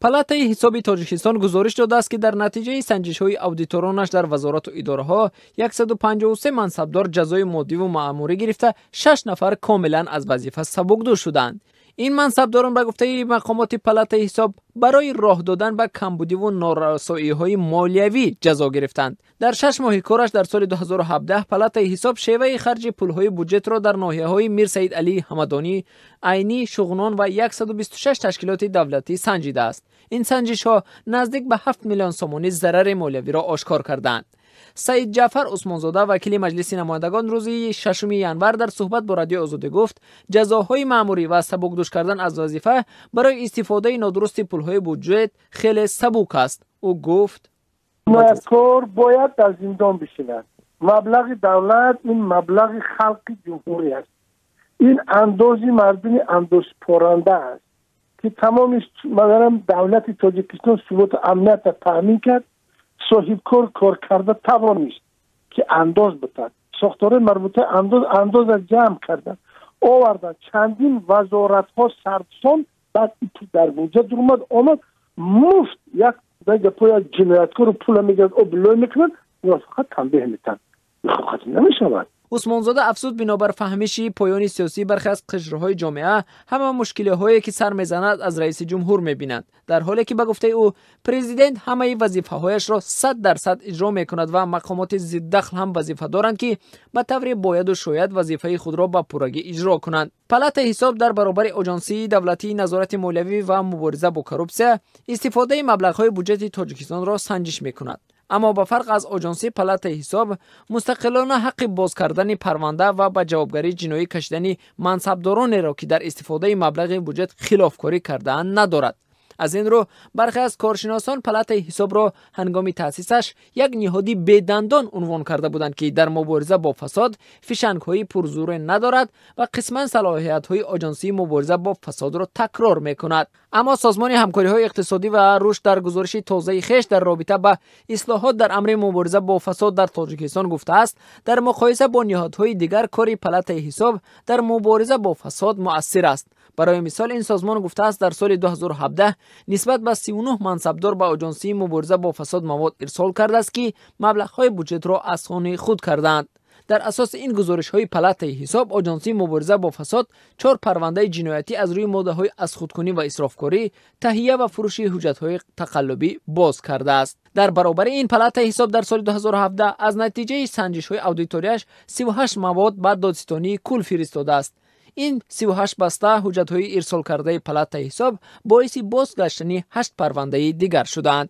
پالاتای حساب تاجیکستان گزارش داده است که در نتیجه سنجش‌های اودیتورانش در وزارت و اداره‌ها 153 منصبدار جزای مادی و مأموری گرفته 6 نفر کاملا از وظیفه سبکدوش شدند. این منصبداران به گفته مقامات پالاتای حساب برای راه دادن به کمبودی و نارسایی‌های مالیوی جزا گرفتند. در 6 ماه کارش در سال 2017 پالاتای حساب شیوه خرج پول‌های بودجت را در ناحیه‌های میر سید علی همدانی، عینی، شغنان و 126 تشکیلات دولتی سنجیده است. این سنجش‌ها نزدیک به 7 میلیون سومانی ضرر مالیوی را آشکار کردند. سعید جعفر عثمانزاده وکیل مجلس نمایندگان روز 6 ینور در صحبت با رادیو آزادی گفت جزاهای مأموری و سبکدوش کردن از وظیفه برای استفاده نادرست پول‌های بودجت خیلی سبک است. او گفت جنایتکار باید در زندان بشیند. مبلغ دولت این مبلغ خلق جمهوری است. این اندازی مردم اندوز پرنده است که تمام دولت تاجیکستان ثبات امنیت را تامین کرد. صاحب کار کرده توانست که انداز بتد. ساختار مربوطه انداز جمع کردن آوردن. چندین وزارت ها سرسان بعد در بودجت آمد مفت یک دیگه پای جنایتکار پول میگرد او بلوی میکنن یا فقط تنبیه میتن. خاطر نمیشود. عثمانزاده افزود بنابر فهمش پایان سیاسی برخی از قشرهای جامعه همه مشکل‌هایی که سر میزند از رئیس جمهور میبینند، در حالی که به گفته او پرزیدنت همه وظیفه‌هایش را 100% اجرا میکند و مقامات ضد دخل هم وظیفه دارند که به طور باید و شاید وظیفه خود را به پورگی اجرا کنند. پالاتای حساب در برابر آژانسی دولتی نظارت مالیوی و مبارزه با کروپسیا استفاده مبلغ‌های بودجت تاجیکستان را سنجش میکند. اما با فرق از آژانسی پالاتای حساب مستقلانه حق باز کردن پرونده و به جوابگری جنایی کشیدن منصبدارانی را که در استفاده مبلغ بودجت خلافکاری کرده‌اند ندارد. از این رو برخی از کارشناسان پالاتای حساب را هنگام تأسیسش یک نهادی بدندان عنوان کرده بودند که در مبارزه با فساد فشنگ‌های پرزور ندارد و قسما صلاحیت‌های آژانسی مبارزه با فساد را تکرار می‌کند. اما سازمان همکاری‌های اقتصادی و رشد در گزارش تازه خویش در رابطه با اصلاحات در امر مبارزه با فساد در تاجیکستان گفته است در مقایسه با نهادهای دیگر کار پالاتای حساب در مبارزه با فساد مؤثر است. برای مثال این سازمان گفته است در سال 2017 نسبت به 39 منصبدار به آژانسی مبارزه با فساد مواد ارسال کرده است که مبلغ‌های بودجت را از خانه خود کردند. در اساس این گزارش‌های پالاتای حساب آژانسی مبارزه با فساد 4 پرونده جنایتی از روی ماده‌های از خودکنی و اسرافکاری، تهیه و فروش حجت‌های تقلبی باز کرده است. در برابر این پالاتای حساب در سال 2017 از نتیجه سنجش‌های اودیتوریش 38 مواد به دادستانی کل فرستاده است. این 38 بسته حجت‌های ارسال کرده پالاتای حساب باعث بازگشتن 8 پرونده دیگر شدند.